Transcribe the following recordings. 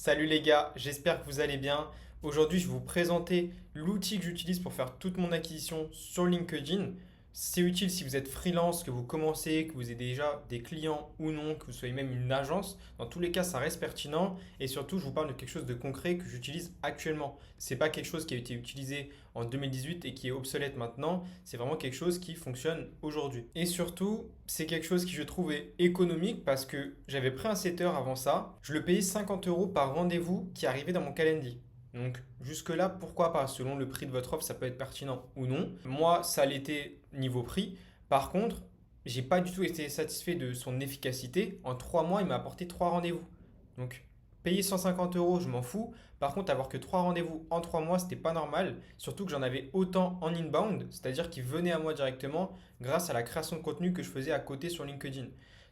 Salut les gars, j'espère que vous allez bien. Aujourd'hui, je vais vous présenter l'outil que j'utilise pour faire toute mon acquisition sur LinkedIn. C'est utile si vous êtes freelance, que vous commencez, que vous avez déjà des clients ou non, que vous soyez même une agence. Dans tous les cas, ça reste pertinent et surtout, je vous parle de quelque chose de concret que j'utilise actuellement. C'est pas quelque chose qui a été utilisé en 2018 et qui est obsolète maintenant. C'est vraiment quelque chose qui fonctionne aujourd'hui. Et surtout, c'est quelque chose qui je trouvais économique parce que j'avais pris un setter avant ça. Je le payais 50 euros par rendez-vous qui arrivait dans mon calendrier. Donc jusque-là, pourquoi pas? Selon le prix de votre offre, ça peut être pertinent ou non. Moi, ça l'était niveau prix. Par contre, j'ai pas du tout été satisfait de son efficacité. En 3 mois, il m'a apporté 3 rendez-vous. Donc payer 150 euros, je m'en fous. Par contre, avoir que 3 rendez-vous en 3 mois, c'était pas normal. Surtout que j'en avais autant en inbound, c'est-à-dire qu'ils venaient à moi directement grâce à la création de contenu que je faisais à côté sur LinkedIn.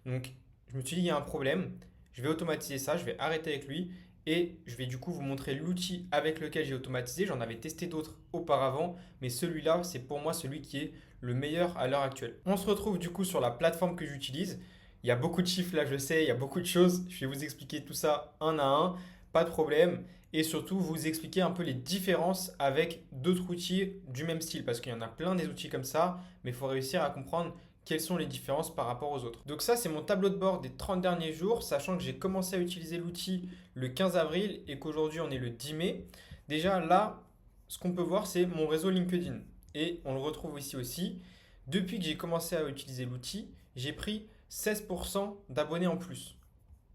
Donc je me suis dit, il y a un problème. Je vais automatiser ça, je vais arrêter avec lui et je vais du coup vous montrer l'outil avec lequel j'ai automatisé. J'en avais testé d'autres auparavant, mais celui-là, c'est pour moi celui qui est le meilleur à l'heure actuelle. On se retrouve du coup sur la plateforme que j'utilise. Il y a beaucoup de chiffres là, je sais, il y a beaucoup de choses. Je vais vous expliquer tout ça un à un, pas de problème. Et surtout, vous expliquer un peu les différences avec d'autres outils du même style, parce qu'il y en a plein des outils comme ça, mais il faut réussir à comprendre quelles sont les différences par rapport aux autres. Donc ça, c'est mon tableau de bord des 30 derniers jours, sachant que j'ai commencé à utiliser l'outil le 15 avril et qu'aujourd'hui on est le 10 mai. Déjà là, ce qu'on peut voir, c'est mon réseau LinkedIn. Et on le retrouve ici aussi. Depuis que j'ai commencé à utiliser l'outil, j'ai pris 16% d'abonnés en plus.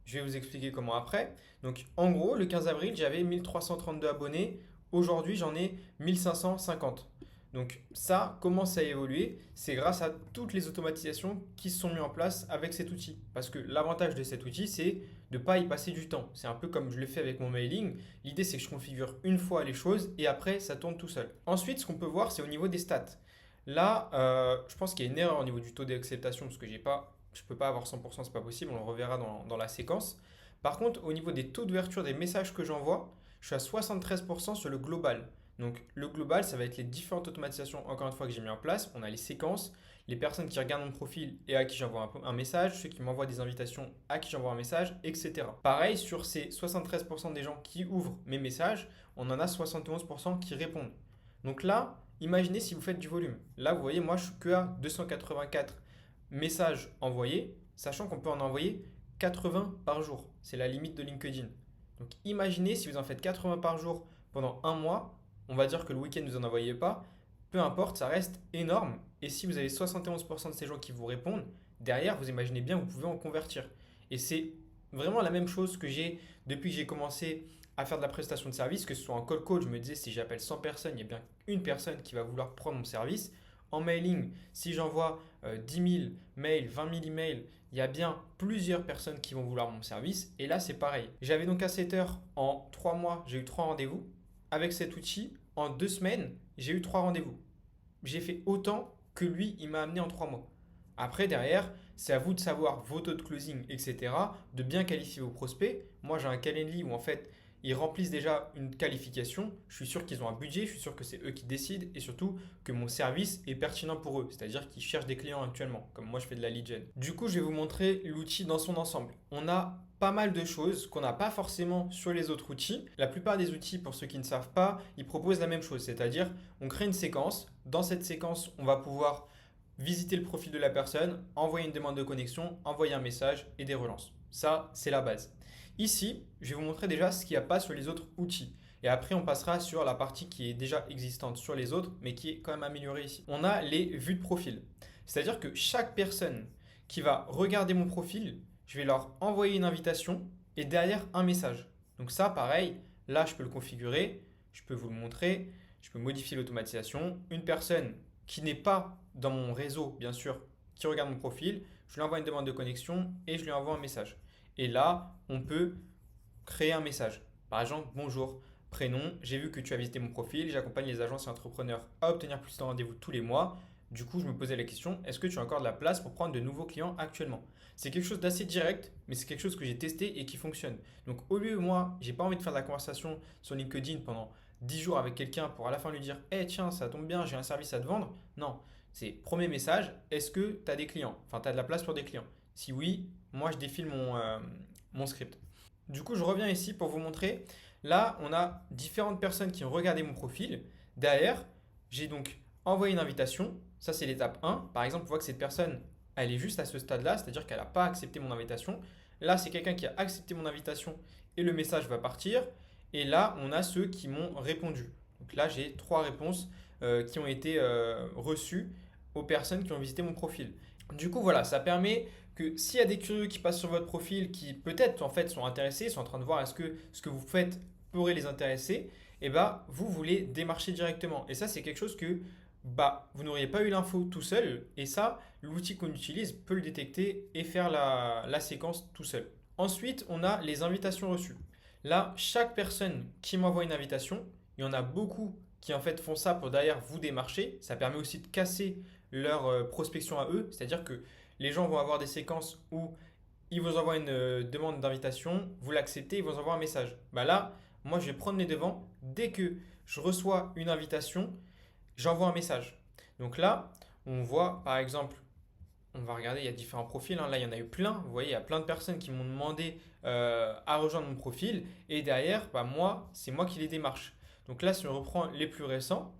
Je vais vous expliquer comment après. Donc en gros, le 15 avril, j'avais 1332 abonnés. Aujourd'hui, j'en ai 1550. Donc ça commence à évoluer. C'est grâce à toutes les automatisations qui se sont mises en place avec cet outil. Parce que l'avantage de cet outil, c'est de ne pas y passer du temps. C'est un peu comme je le fais avec mon mailing. L'idée, c'est que je configure une fois les choses et après, ça tourne tout seul. Ensuite, ce qu'on peut voir, c'est au niveau des stats. Là, je pense qu'il y a une erreur au niveau du taux d'acceptation parce que je ne peux pas avoir 100%, c'est pas possible, on le reverra dans la séquence. Par contre, au niveau des taux d'ouverture des messages que j'envoie, je suis à 73% sur le global. Donc le global, ça va être les différentes automatisations, encore une fois, que j'ai mis en place. On a les séquences, les personnes qui regardent mon profil et à qui j'envoie un message, ceux qui m'envoient des invitations à qui j'envoie un message, etc. Pareil, sur ces 73% des gens qui ouvrent mes messages, on en a 71% qui répondent. Donc là, imaginez si vous faites du volume. Là, vous voyez, moi, je suis que à 284 messages envoyés, sachant qu'on peut en envoyer 80 par jour. C'est la limite de LinkedIn. Donc imaginez si vous en faites 80 par jour pendant un mois, on va dire que le week-end vous n'en envoyez pas, peu importe, ça reste énorme. Et si vous avez 71% de ces gens qui vous répondent, derrière, vous imaginez bien, vous pouvez en convertir. Et c'est vraiment la même chose que j'ai depuis que j'ai commencé à faire de la prestation de service, que ce soit en call call, je me disais si j'appelle 100 personnes, il y a bien une personne qui va vouloir prendre mon service. En mailing, si j'envoie 10 000 mails, 20 000 emails, il y a bien plusieurs personnes qui vont vouloir mon service. Et là, c'est pareil. J'avais donc un setter en 3 mois, j'ai eu 3 rendez-vous. Avec cet outil, en 2 semaines, j'ai eu 3 rendez-vous. J'ai fait autant que lui, il m'a amené en 3 mois. Après, derrière, c'est à vous de savoir vos taux de closing, etc., de bien qualifier vos prospects. Moi, j'ai un Calendly où en fait, ils remplissent déjà une qualification. Je suis sûr qu'ils ont un budget, je suis sûr que c'est eux qui décident et surtout que mon service est pertinent pour eux, c'est-à-dire qu'ils cherchent des clients actuellement, comme moi je fais de la lead gen. Du coup, je vais vous montrer l'outil dans son ensemble. On a pas mal de choses qu'on n'a pas forcément sur les autres outils. La plupart des outils, pour ceux qui ne savent pas, ils proposent la même chose, c'est-à-dire on crée une séquence. Dans cette séquence, on va pouvoir visiter le profil de la personne, envoyer une demande de connexion, envoyer un message et des relances. Ça, c'est la base. Ici, je vais vous montrer déjà ce qu'il n'y a pas sur les autres outils. Et après, on passera sur la partie qui est déjà existante sur les autres, mais qui est quand même améliorée ici. On a les vues de profil. C'est-à-dire que chaque personne qui va regarder mon profil, je vais leur envoyer une invitation et derrière un message. Donc ça, pareil, là, je peux le configurer, je peux vous le montrer, je peux modifier l'automatisation. Une personne qui n'est pas dans mon réseau, bien sûr, qui regarde mon profil, je lui envoie une demande de connexion et je lui envoie un message. Et là, on peut créer un message. Par exemple, bonjour, prénom, j'ai vu que tu as visité mon profil, j'accompagne les agences et entrepreneurs à obtenir plus de rendez-vous tous les mois. Du coup, je me posais la question, est-ce que tu as encore de la place pour prendre de nouveaux clients actuellement? C'est quelque chose d'assez direct, mais c'est quelque chose que j'ai testé et qui fonctionne. Donc, au lieu, moi, j'ai pas envie de faire de la conversation sur LinkedIn pendant 10 jours avec quelqu'un pour à la fin lui dire, eh tiens, ça tombe bien, j'ai un service à te vendre. Non, c'est premier message, est-ce que tu as des clients? Enfin, tu as de la place pour des clients? Si oui, moi, je défile mon script. Du coup, je reviens ici pour vous montrer. Là, on a différentes personnes qui ont regardé mon profil. Derrière, j'ai donc envoyé une invitation. Ça, c'est l'étape 1. Par exemple, on voit que cette personne, elle est juste à ce stade-là, c'est-à-dire qu'elle n'a pas accepté mon invitation. Là, c'est quelqu'un qui a accepté mon invitation et le message va partir. Et là, on a ceux qui m'ont répondu. Donc là, j'ai 3 réponses qui ont été reçues aux personnes qui ont visité mon profil. Du coup, voilà, ça permet que s'il y a des curieux qui passent sur votre profil, qui peut-être en fait sont intéressés, sont en train de voir est-ce que ce que vous faites pourrait les intéresser, et bah vous voulez démarcher directement. Et ça, c'est quelque chose que bah vous n'auriez pas eu l'info tout seul, et ça, l'outil qu'on utilise peut le détecter et faire la séquence tout seul. Ensuite, on a les invitations reçues. Là, chaque personne qui m'envoie une invitation, il y en a beaucoup qui en fait font ça pour derrière vous démarcher. Ça permet aussi de casser leur prospection à eux, c'est-à-dire que les gens vont avoir des séquences où ils vous envoient une demande d'invitation, vous l'acceptez, ils vous envoient un message. Bah là, moi je vais prendre les devants. Dès que je reçois une invitation, j'envoie un message. Donc là, on voit par exemple, on va regarder, il y a différents profils, hein. Là, il y en a eu plein. Vous voyez, il y a plein de personnes qui m'ont demandé à rejoindre mon profil. Et derrière, bah, moi, c'est moi qui les démarche. Donc là, si on reprend les plus récents,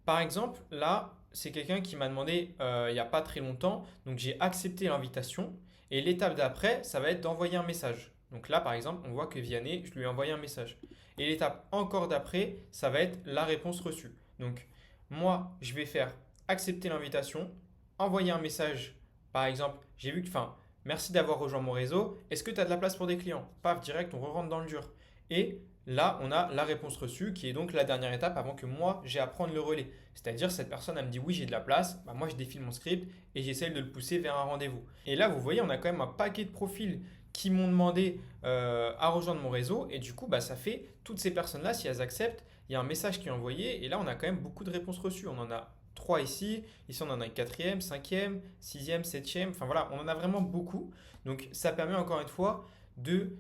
par exemple, là, c'est quelqu'un qui m'a demandé il n'y a pas très longtemps, donc j'ai accepté l'invitation. Et l'étape d'après, ça va être d'envoyer un message. Donc là, par exemple, on voit que Vianney, je lui ai envoyé un message. Et l'étape encore d'après, ça va être la réponse reçue. Donc moi, je vais faire accepter l'invitation, envoyer un message. Par exemple, j'ai vu que, enfin, merci d'avoir rejoint mon réseau. Est-ce que tu as de la place pour des clients? Paf, direct, on re-rentre dans le dur. Et là, on a la réponse reçue qui est donc la dernière étape avant que moi j'ai à prendre le relais. C'est-à-dire, cette personne, elle me dit oui, j'ai de la place, bah, moi je défile mon script et j'essaye de le pousser vers un rendez-vous. Et là, vous voyez, on a quand même un paquet de profils qui m'ont demandé à rejoindre mon réseau et du coup, bah, ça fait toutes ces personnes-là, si elles acceptent, il y a un message qui est envoyé et là, on a quand même beaucoup de réponses reçues. On en a 3 ici, ici on en a une quatrième, cinquième, sixième, septième, enfin voilà, on en a vraiment beaucoup. Donc ça permet encore une fois de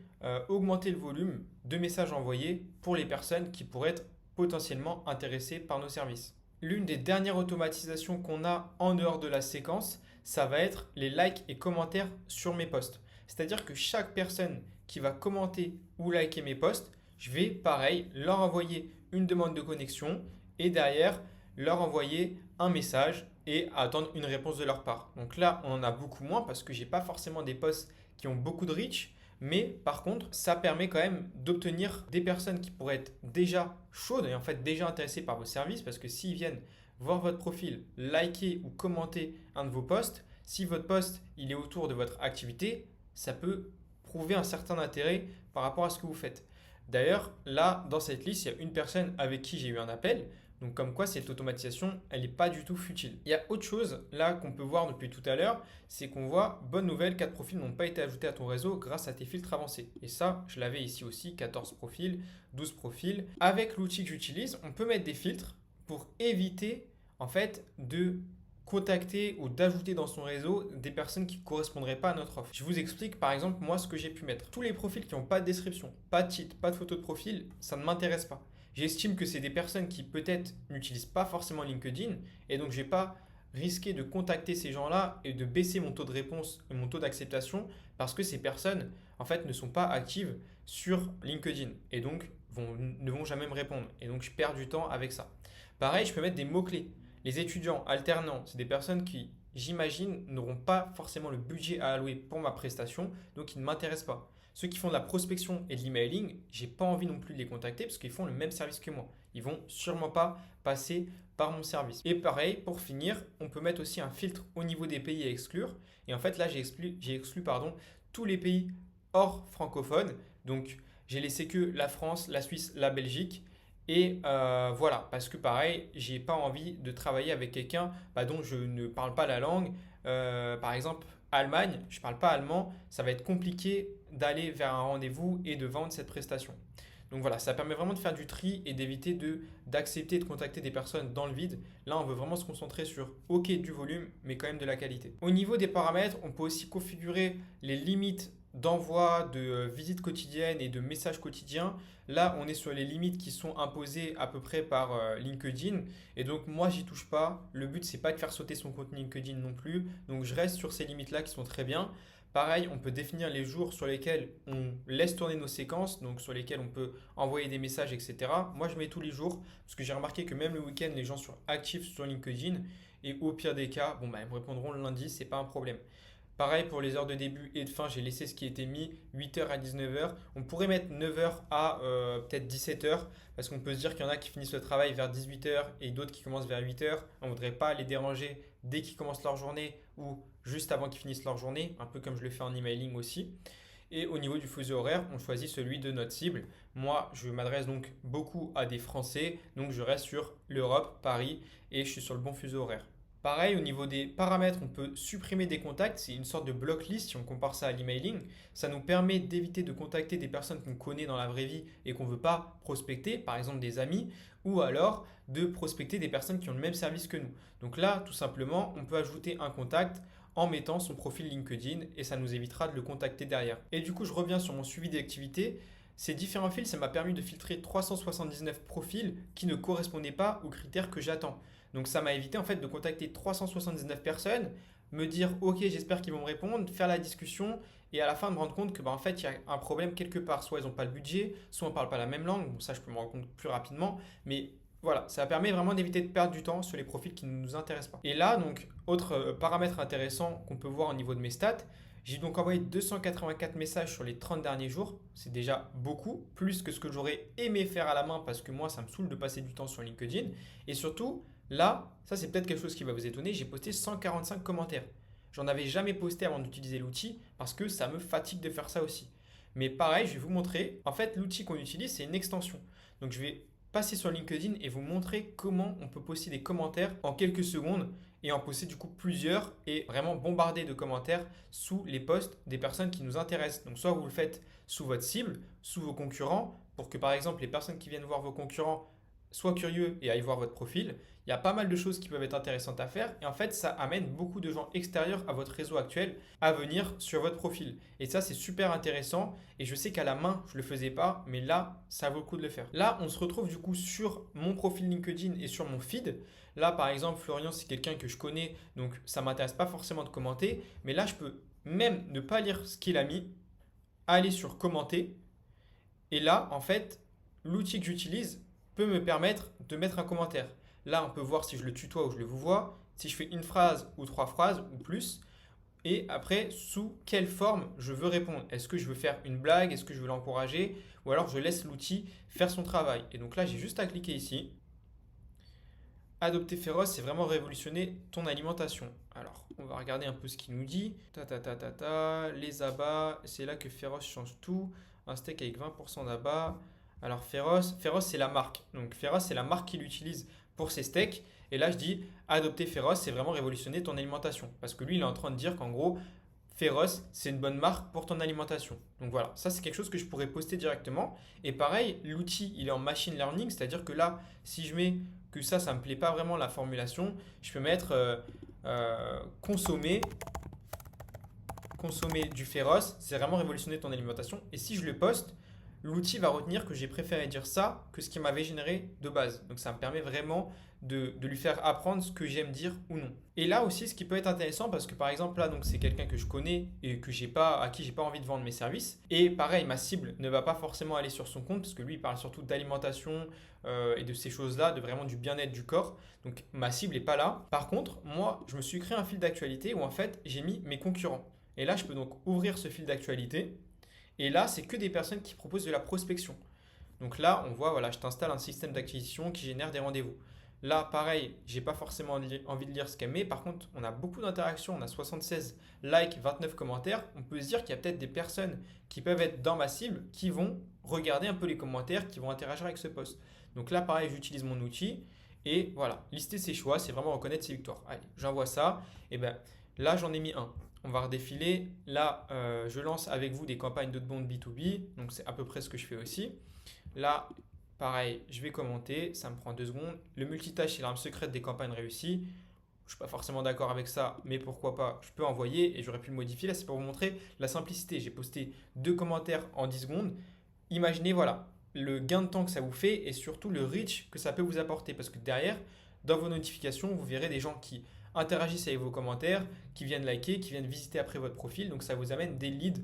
augmenter le volume de messages envoyés pour les personnes qui pourraient être potentiellement intéressées par nos services. L'une des dernières automatisations qu'on a en dehors de la séquence, ça va être les likes et commentaires sur mes posts. C'est-à-dire que chaque personne qui va commenter ou liker mes posts, je vais pareil leur envoyer une demande de connexion et derrière leur envoyer un message et attendre une réponse de leur part. Donc là, on en a beaucoup moins parce que j'ai pas forcément des posts qui ont beaucoup de reach, mais par contre, ça permet quand même d'obtenir des personnes qui pourraient être déjà chaudes et en fait déjà intéressées par vos services parce que s'ils viennent voir votre profil, liker ou commenter un de vos posts, si votre post il est autour de votre activité, ça peut prouver un certain intérêt par rapport à ce que vous faites. D'ailleurs, là, dans cette liste, il y a une personne avec qui j'ai eu un appel. Donc comme quoi cette automatisation, elle n'est pas du tout futile. Il y a autre chose là qu'on peut voir depuis tout à l'heure, c'est qu'on voit, bonne nouvelle, 4 profils n'ont pas été ajoutés à ton réseau grâce à tes filtres avancés. Et ça, je l'avais ici aussi, 14 profils, 12 profils. Avec l'outil que j'utilise, on peut mettre des filtres pour éviter en fait de contacter ou d'ajouter dans son réseau des personnes qui ne correspondraient pas à notre offre. Je vous explique par exemple moi ce que j'ai pu mettre. Tous les profils qui n'ont pas de description, pas de titre, pas de photo de profil, ça ne m'intéresse pas. J'estime que c'est des personnes qui peut-être n'utilisent pas forcément LinkedIn et donc je ne vais pas risquer de contacter ces gens-là et de baisser mon taux de réponse et mon taux d'acceptation parce que ces personnes en fait ne sont pas actives sur LinkedIn et donc ne vont jamais me répondre et donc je perds du temps avec ça. Pareil, je peux mettre des mots-clés. Les étudiants, alternants, c'est des personnes qui, j'imagine, n'auront pas forcément le budget à allouer pour ma prestation, donc ils ne m'intéressent pas. Ceux qui font de la prospection et de l'emailing, j'ai pas envie non plus de les contacter parce qu'ils font le même service que moi. Ils vont sûrement pas passer par mon service. Et pareil, pour finir, on peut mettre aussi un filtre au niveau des pays à exclure. Et en fait, là, j'ai exclu tous les pays hors francophones. Donc, j'ai laissé que la France, la Suisse, la Belgique. Et voilà, parce que pareil, j'ai pas envie de travailler avec quelqu'un dont je ne parle pas la langue. Par exemple, Allemagne, je ne parle pas allemand, ça va être compliqué d'aller vers un rendez-vous et de vendre cette prestation. Donc voilà, ça permet vraiment de faire du tri et d'éviter d'accepter de contacter des personnes dans le vide. Là, on veut vraiment se concentrer sur OK du volume, mais quand même de la qualité. Au niveau des paramètres, on peut aussi configurer les limites d'envoi de visites quotidiennes et de messages quotidiens. Là, on est sur les limites qui sont imposées à peu près par LinkedIn. Et donc, moi, j'y touche pas. Le but, c'est pas de faire sauter son contenu LinkedIn non plus. Donc, je reste sur ces limites-là qui sont très bien. Pareil, on peut définir les jours sur lesquels on laisse tourner nos séquences, donc sur lesquels on peut envoyer des messages, etc. Moi, je mets tous les jours parce que j'ai remarqué que même le week-end, les gens sont actifs sur LinkedIn et au pire des cas, bon, bah, ils me répondront le lundi, c'est pas un problème. Pareil pour les heures de début et de fin, j'ai laissé ce qui était mis 8h à 19h. On pourrait mettre 9h à peut-être 17h parce qu'on peut se dire qu'il y en a qui finissent le travail vers 18h et d'autres qui commencent vers 8h. On ne voudrait pas les déranger dès qu'ils commencent leur journée ou juste avant qu'ils finissent leur journée, un peu comme je le fais en emailing aussi. Et au niveau du fuseau horaire, on choisit celui de notre cible. Moi, je m'adresse donc beaucoup à des Français, donc je reste sur l'Europe, Paris, et je suis sur le bon fuseau horaire. Pareil, au niveau des paramètres, on peut supprimer des contacts. C'est une sorte de blocklist si on compare ça à l'emailing. Ça nous permet d'éviter de contacter des personnes qu'on connaît dans la vraie vie et qu'on ne veut pas prospecter, par exemple des amis, ou alors de prospecter des personnes qui ont le même service que nous. Donc là, tout simplement, on peut ajouter un contact en mettant son profil LinkedIn et ça nous évitera de le contacter derrière. Et du coup, je reviens sur mon suivi d'activité. Ces différents fils, ça m'a permis de filtrer 379 profils qui ne correspondaient pas aux critères que j'attends. Donc ça m'a évité en fait de contacter 379 personnes, me dire ok j'espère qu'ils vont me répondre, faire la discussion et à la fin de me rendre compte que en fait il y a un problème quelque part. Soit ils n'ont pas le budget, soit on ne parle pas la même langue, bon, ça je peux me rendre compte plus rapidement, mais voilà, ça permet vraiment d'éviter de perdre du temps sur les profils qui ne nous intéressent pas. Et là, donc, autre paramètre intéressant qu'on peut voir au niveau de mes stats, j'ai donc envoyé 284 messages sur les 30 derniers jours. C'est déjà beaucoup, plus que ce que j'aurais aimé faire à la main parce que moi, ça me saoule de passer du temps sur LinkedIn. Et surtout, là, ça c'est peut-être quelque chose qui va vous étonner, j'ai posté 145 commentaires. J'en avais jamais posté avant d'utiliser l'outil parce que ça me fatigue de faire ça aussi. Mais pareil, je vais vous montrer. En fait, l'outil qu'on utilise, c'est une extension. Donc je vais passer sur LinkedIn et vous montrer comment on peut poster des commentaires en quelques secondes et en poster du coup plusieurs et vraiment bombarder de commentaires sous les posts des personnes qui nous intéressent. Donc soit vous le faites sous votre cible, sous vos concurrents, pour que par exemple les personnes qui viennent voir vos concurrents soient curieux et aillent voir votre profil. Il y a pas mal de choses qui peuvent être intéressantes à faire et en fait ça amène beaucoup de gens extérieurs à votre réseau actuel à venir sur votre profil. Et ça c'est super intéressant et je sais qu'à la main je ne le faisais pas mais là ça vaut le coup de le faire. Là on se retrouve du coup sur mon profil LinkedIn et sur mon feed. Là par exemple Florian c'est quelqu'un que je connais donc ça ne m'intéresse pas forcément de commenter mais là je peux même ne pas lire ce qu'il a mis, aller sur commenter et là en fait l'outil que j'utilise peut me permettre de mettre un commentaire. Là, on peut voir si je le tutoie ou je le vous vois, si je fais une phrase ou trois phrases ou plus, et après, sous quelle forme je veux répondre. Est-ce que je veux faire une blague? Est-ce que je veux l'encourager? Ou alors je laisse l'outil faire son travail. Et donc là, j'ai juste à cliquer ici. Adopter féroce, c'est vraiment révolutionner ton alimentation. Alors, on va regarder un peu ce qu'il nous dit. Les abats, c'est là que Féroce change tout. Un steak avec 20% d'abats. Alors Féroce c'est la marque. Donc Féroce c'est la marque qu'il utilise pour ses steaks. Et là je dis adopter Féroce, c'est vraiment révolutionner ton alimentation. Parce que lui il est en train de dire qu'en gros Féroce c'est une bonne marque pour ton alimentation. Donc voilà, ça c'est quelque chose que je pourrais poster directement. Et pareil, l'outil il est en machine learning, c'est-à-dire que là si je mets que ça me plaît pas vraiment la formulation, je peux mettre consommer du féroce, c'est vraiment révolutionner ton alimentation. Et si je le poste, l'outil va retenir que j'ai préféré dire ça que ce qui m'avait généré de base. Donc ça me permet vraiment de lui faire apprendre ce que j'aime dire ou non. Et là aussi, ce qui peut être intéressant, parce que par exemple là, donc c'est quelqu'un que je connais et que j'ai pas, à qui j'ai pas envie de vendre mes services. Et pareil, ma cible ne va pas forcément aller sur son compte, parce que lui, il parle surtout d'alimentation et de ces choses-là, de vraiment du bien-être du corps. Donc ma cible n'est pas là. Par contre, moi, je me suis créé un fil d'actualité où en fait, j'ai mis mes concurrents. Et là, je peux donc ouvrir ce fil d'actualité. Et là, c'est que des personnes qui proposent de la prospection. Donc là, on voit, voilà, je t'installe un système d'acquisition qui génère des rendez-vous. Là, pareil, j'ai pas forcément envie de lire ce qu'elle met. Par contre, on a beaucoup d'interactions. On a 76 likes, 29 commentaires. On peut se dire qu'il y a peut-être des personnes qui peuvent être dans ma cible qui vont regarder un peu les commentaires, qui vont interagir avec ce post. Donc là, pareil, j'utilise mon outil. Et voilà, lister ses choix, c'est vraiment reconnaître ses victoires. Allez, j'envoie ça. Et bien là, j'en ai mis un. On va redéfiler. Là, je lance avec vous des campagnes de bond B2B. Donc, c'est à peu près ce que je fais aussi. Là, pareil, je vais commenter. Ça me prend 2 secondes. Le multitâche, c'est l'arme secrète des campagnes réussies. Je ne suis pas forcément d'accord avec ça, mais pourquoi pas, je peux envoyer et j'aurais pu le modifier. Là, c'est pour vous montrer la simplicité. J'ai posté 2 commentaires en 10 secondes. Imaginez, voilà, le gain de temps que ça vous fait et surtout le reach que ça peut vous apporter. Parce que derrière, dans vos notifications, vous verrez des gens qui interagissent avec vos commentaires, qui viennent liker, qui viennent visiter après votre profil. Donc ça vous amène des leads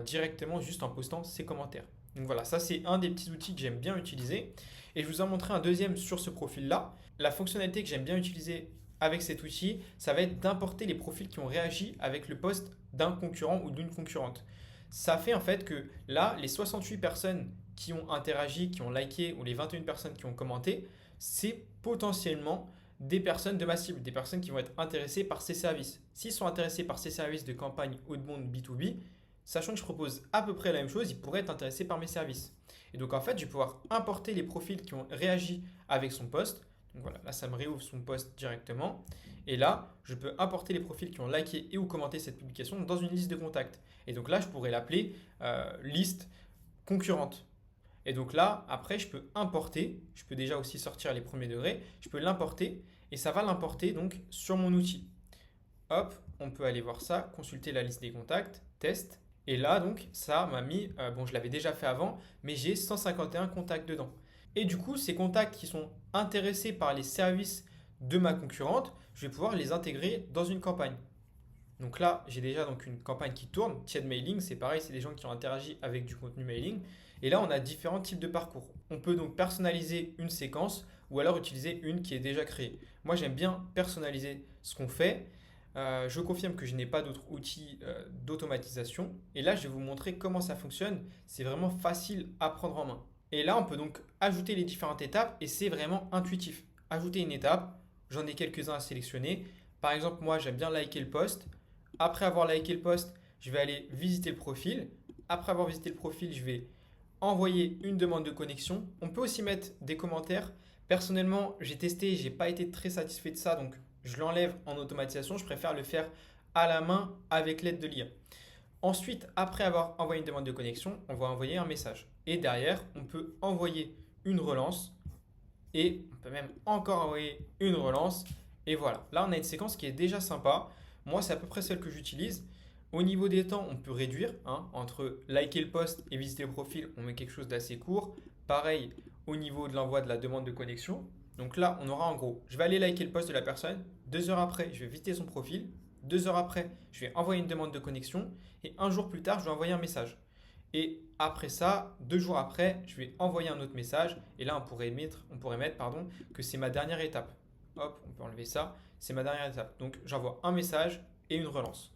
directement juste en postant ces commentaires. Donc voilà, ça c'est un des petits outils que j'aime bien utiliser. Et je vous en montrer un deuxième sur ce profil-là. La fonctionnalité que j'aime bien utiliser avec cet outil, ça va être d'importer les profils qui ont réagi avec le post d'un concurrent ou d'une concurrente. Ça fait en fait que là, les 68 personnes qui ont interagi, qui ont liké, ou les 21 personnes qui ont commenté, c'est potentiellement des personnes de ma cible, des personnes qui vont être intéressées par ces services. S'ils sont intéressés par ces services de campagne haut de monde B2B, sachant que je propose à peu près la même chose, ils pourraient être intéressés par mes services. Et donc en fait, je vais pouvoir importer les profils qui ont réagi avec son post. Donc voilà, là ça me réouvre son post directement. Et là, je peux importer les profils qui ont liké et ou commenté cette publication dans une liste de contacts. Et donc là, je pourrais l'appeler liste concurrente. Et donc là, après, je peux importer, je peux déjà aussi sortir les premiers degrés, je peux l'importer et ça va l'importer donc sur mon outil. Hop, on peut aller voir ça, consulter la liste des contacts, test. Et là, donc, ça m'a mis, bon, je l'avais déjà fait avant, mais j'ai 151 contacts dedans. Et du coup, ces contacts qui sont intéressés par les services de ma concurrente, je vais pouvoir les intégrer dans une campagne. Donc là, j'ai déjà donc une campagne qui tourne. Tied Mailing, c'est pareil, c'est des gens qui ont interagi avec du contenu mailing. Et là, on a différents types de parcours. On peut donc personnaliser une séquence ou alors utiliser une qui est déjà créée. Moi, j'aime bien personnaliser ce qu'on fait. Je confirme que je n'ai pas d'autres outils d'automatisation. Et là, je vais vous montrer comment ça fonctionne. C'est vraiment facile à prendre en main. Et là, on peut donc ajouter les différentes étapes et c'est vraiment intuitif. Ajouter une étape, j'en ai quelques-uns à sélectionner. Par exemple, moi, j'aime bien liker le post. Après avoir liké le post, je vais aller visiter le profil. Après avoir visité le profil, je vais envoyer une demande de connexion. On peut aussi mettre des commentaires. Personnellement, j'ai testé, je n'ai pas été très satisfait de ça, donc je l'enlève en automatisation. Je préfère le faire à la main avec l'aide de l'IA. Ensuite, après avoir envoyé une demande de connexion, on va envoyer un message. Et derrière, on peut envoyer une relance. Et on peut même encore envoyer une relance. Et voilà, là on a une séquence qui est déjà sympa. Moi, c'est à peu près celle que j'utilise. Au niveau des temps, on peut réduire. Entre liker le post et visiter le profil, on met quelque chose d'assez court. Pareil au niveau de l'envoi de la demande de connexion. Donc là, on aura en gros, je vais aller liker le post de la personne. 2 heures après, je vais visiter son profil. 2 heures après, je vais envoyer une demande de connexion. Et un jour plus tard, je vais envoyer un message. Et après ça, 2 jours après, je vais envoyer un autre message. Et là, on pourrait mettre que c'est ma dernière étape. Hop, on peut enlever ça. C'est ma dernière étape. Donc, j'envoie un message et une relance.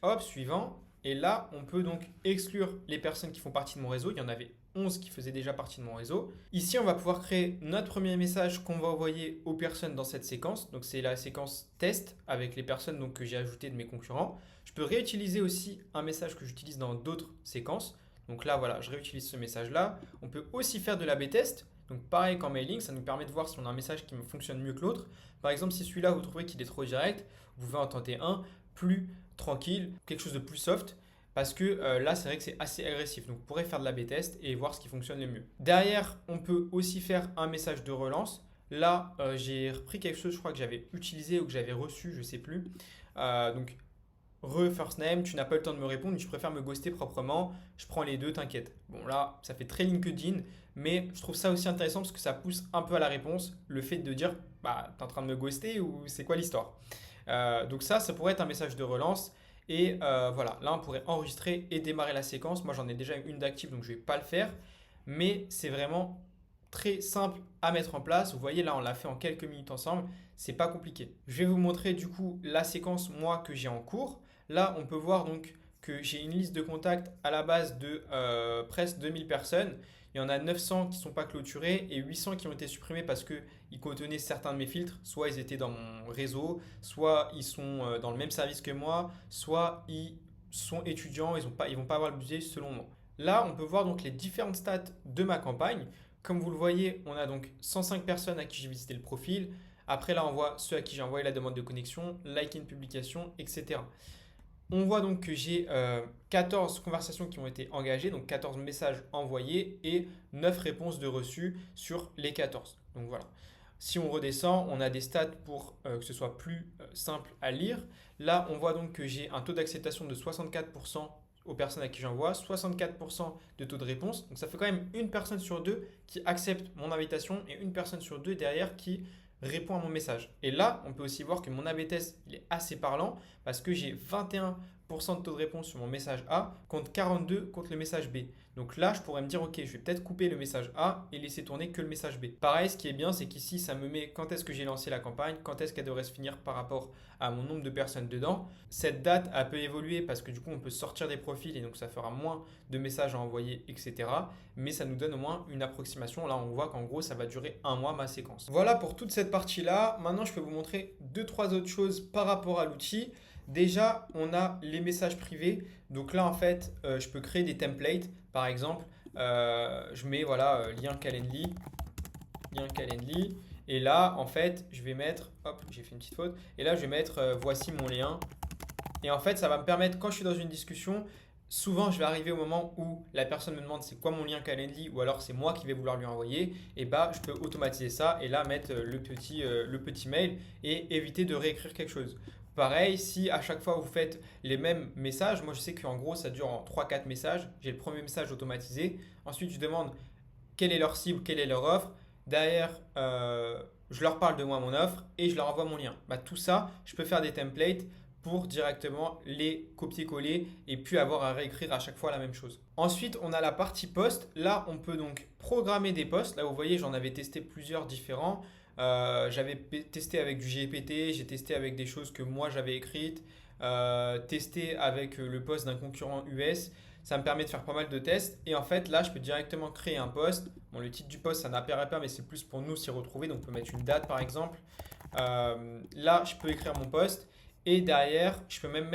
Hop, suivant. Et là, on peut donc exclure les personnes qui font partie de mon réseau. Il y en avait 11 qui faisaient déjà partie de mon réseau. Ici, on va pouvoir créer notre premier message qu'on va envoyer aux personnes dans cette séquence. Donc, c'est la séquence test avec les personnes donc, que j'ai ajoutées de mes concurrents. Je peux réutiliser aussi un message que j'utilise dans d'autres séquences. Donc là, voilà, je réutilise ce message-là. On peut aussi faire de l'A/B test. Donc pareil qu'en mailing, ça nous permet de voir si on a un message qui fonctionne mieux que l'autre. Par exemple, si celui-là, vous trouvez qu'il est trop direct, vous pouvez en tenter un plus tranquille, quelque chose de plus soft. Parce que là, c'est vrai que c'est assez agressif. Donc, vous pourrez faire de l'A/B test et voir ce qui fonctionne le mieux. Derrière, on peut aussi faire un message de relance. Là, j'ai repris quelque chose, je crois que j'avais utilisé ou que j'avais reçu, je ne sais plus. Donc, first name, tu n'as pas eu le temps de me répondre, je préfère me ghoster proprement. Je prends les deux, t'inquiète. Bon, là, ça fait très LinkedIn, mais je trouve ça aussi intéressant parce que ça pousse un peu à la réponse. Le fait de dire, bah, t'es en train de me ghoster ou c'est quoi l'histoire? Donc, ça pourrait être un message de relance. Et voilà, là on pourrait enregistrer et démarrer la séquence. Moi j'en ai déjà une d'active donc je ne vais pas le faire. Mais c'est vraiment très simple à mettre en place. Vous voyez là on l'a fait en quelques minutes ensemble. C'est pas compliqué. Je vais vous montrer du coup la séquence moi que j'ai en cours. Là on peut voir donc que j'ai une liste de contacts à la base de presque 2000 personnes. Il y en a 900 qui ne sont pas clôturés et 800 qui ont été supprimés parce qu'ils contenaient certains de mes filtres. Soit ils étaient dans mon réseau, soit ils sont dans le même service que moi, soit ils sont étudiants, ils vont pas avoir le budget selon moi. Là, on peut voir donc les différentes stats de ma campagne. Comme vous le voyez, on a donc 105 personnes à qui j'ai visité le profil. Après, là, on voit ceux à qui j'ai envoyé la demande de connexion, like une publication, etc. On voit donc que j'ai 14 conversations qui ont été engagées, donc 14 messages envoyés et 9 réponses de reçues sur les 14. Donc voilà. Si on redescend, on a des stats pour que ce soit plus simple à lire. Là, on voit donc que j'ai un taux d'acceptation de 64% aux personnes à qui j'envoie, 64% de taux de réponse. Donc ça fait quand même une personne sur deux qui accepte mon invitation et une personne sur deux derrière qui répond à mon message. Et là, on peut aussi voir que mon A/B test il est assez parlant parce que j'ai 21% de taux de réponse sur mon message A contre 42 contre le message B. Donc là, je pourrais me dire, ok, je vais peut-être couper le message A et laisser tourner que le message B. Pareil, ce qui est bien, c'est qu'ici, ça me met quand est-ce que j'ai lancé la campagne, quand est-ce qu'elle devrait se finir par rapport à mon nombre de personnes dedans. Cette date, elle peut évoluer parce que du coup, on peut sortir des profils et donc ça fera moins de messages à envoyer, etc. Mais ça nous donne au moins une approximation. Là, on voit qu'en gros, ça va durer un mois ma séquence. Voilà pour toute cette partie-là. Maintenant, je peux vous montrer deux, trois autres choses par rapport à l'outil. Déjà, on a les messages privés. Donc là, en fait, je peux créer des templates. Par exemple, je mets voilà, lien Calendly. Et là, en fait, je vais mettre, hop, j'ai fait une petite faute. Et là, je vais mettre voici mon lien. Et en fait, ça va me permettre, quand je suis dans une discussion, souvent je vais arriver au moment où la personne me demande c'est quoi mon lien Calendly ou alors c'est moi qui vais vouloir lui envoyer. Et bah, je peux automatiser ça et là mettre le petit mail et éviter de réécrire quelque chose. Pareil, si à chaque fois vous faites les mêmes messages, moi je sais qu'en gros ça dure en 3-4 messages. J'ai le premier message automatisé. Ensuite, je demande quelle est leur cible, quelle est leur offre. Derrière, je leur parle de moi, mon offre, et je leur envoie mon lien. Bah, tout ça, je peux faire des templates pour directement les copier-coller et puis avoir à réécrire à chaque fois la même chose. Ensuite, on a la partie post. Là, on peut donc programmer des posts. Là, vous voyez, j'en avais testé plusieurs différents. J'avais testé avec du GPT, j'ai testé avec des choses que moi j'avais écrites, testé avec le post d'un concurrent US. Ça me permet de faire pas mal de tests. Et en fait, là, je peux directement créer un post. Bon, le titre du post, ça n'apparaît pas, mais c'est plus pour nous s'y retrouver. Donc, on peut mettre une date, par exemple. Là, je peux écrire mon post. Et derrière, je peux même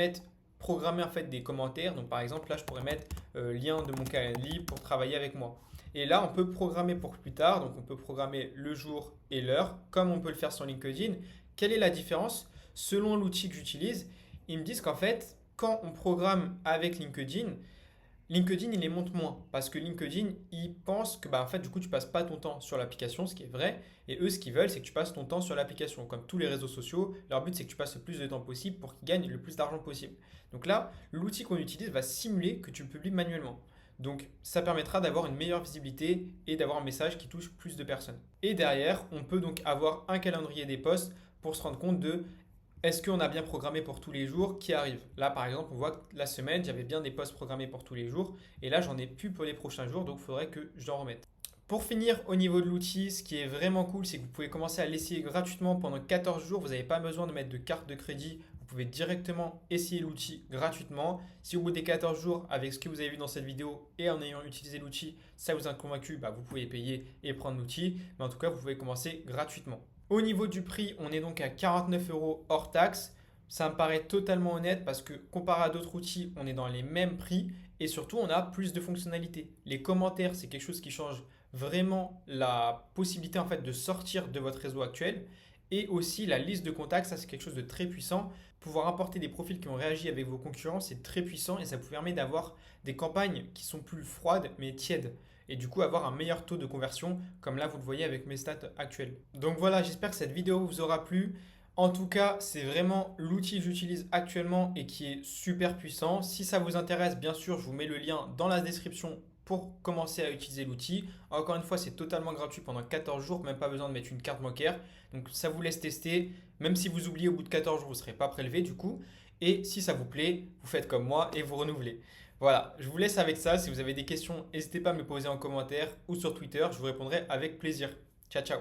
programmer en fait des commentaires. Donc, par exemple, là, je pourrais mettre lien de mon Calendly pour travailler avec moi. Et là, on peut programmer pour plus tard. Donc, on peut programmer le jour et l'heure, comme on peut le faire sur LinkedIn. Quelle est la différence? Selon l'outil que j'utilise, ils me disent qu'en fait, quand on programme avec LinkedIn, il les monte moins parce que LinkedIn, ils pensent que bah, en fait, du coup, tu passes pas ton temps sur l'application, ce qui est vrai. Et eux, ce qu'ils veulent, c'est que tu passes ton temps sur l'application. Comme tous les réseaux sociaux, leur but, c'est que tu passes le plus de temps possible pour qu'ils gagnent le plus d'argent possible. Donc là, l'outil qu'on utilise va simuler que tu le publies manuellement. Donc, ça permettra d'avoir une meilleure visibilité et d'avoir un message qui touche plus de personnes. Et derrière, on peut donc avoir un calendrier des posts pour se rendre compte de est-ce qu'on a bien programmé pour tous les jours qui arrivent? Là, par exemple, on voit que la semaine, j'avais bien des posts programmés pour tous les jours. Et là, j'en ai plus pour les prochains jours, donc il faudrait que j'en remette. Pour finir, au niveau de l'outil, ce qui est vraiment cool, c'est que vous pouvez commencer à l'essayer gratuitement pendant 14 jours. Vous n'avez pas besoin de mettre de carte de crédit. Vous pouvez directement essayer l'outil gratuitement. Si au bout des 14 jours, avec ce que vous avez vu dans cette vidéo et en ayant utilisé l'outil, ça vous a convaincu, bah, vous pouvez payer et prendre l'outil. Mais en tout cas, vous pouvez commencer gratuitement. Au niveau du prix, on est donc à 49 € hors taxe. Ça me paraît totalement honnête parce que comparé à d'autres outils, on est dans les mêmes prix et surtout on a plus de fonctionnalités. Les commentaires, c'est quelque chose qui change vraiment la possibilité en fait de sortir de votre réseau actuel et aussi la liste de contacts, ça c'est quelque chose de très puissant. Pouvoir importer des profils qui ont réagi avec vos concurrents, c'est très puissant et ça vous permet d'avoir des campagnes qui sont plus froides mais tièdes et du coup avoir un meilleur taux de conversion comme là vous le voyez avec mes stats actuelles. Donc voilà, j'espère que cette vidéo vous aura plu. En tout cas, c'est vraiment l'outil que j'utilise actuellement et qui est super puissant. Si ça vous intéresse, bien sûr, je vous mets le lien dans la description pour commencer à utiliser l'outil. Encore une fois, c'est totalement gratuit pendant 14 jours, même pas besoin de mettre une carte bancaire. Donc ça vous laisse tester. Même si vous oubliez au bout de 14 jours, vous ne serez pas prélevé du coup. Et si ça vous plaît, vous faites comme moi et vous renouvelez. Voilà, je vous laisse avec ça. Si vous avez des questions, n'hésitez pas à me les poser en commentaire ou sur Twitter. Je vous répondrai avec plaisir. Ciao, ciao.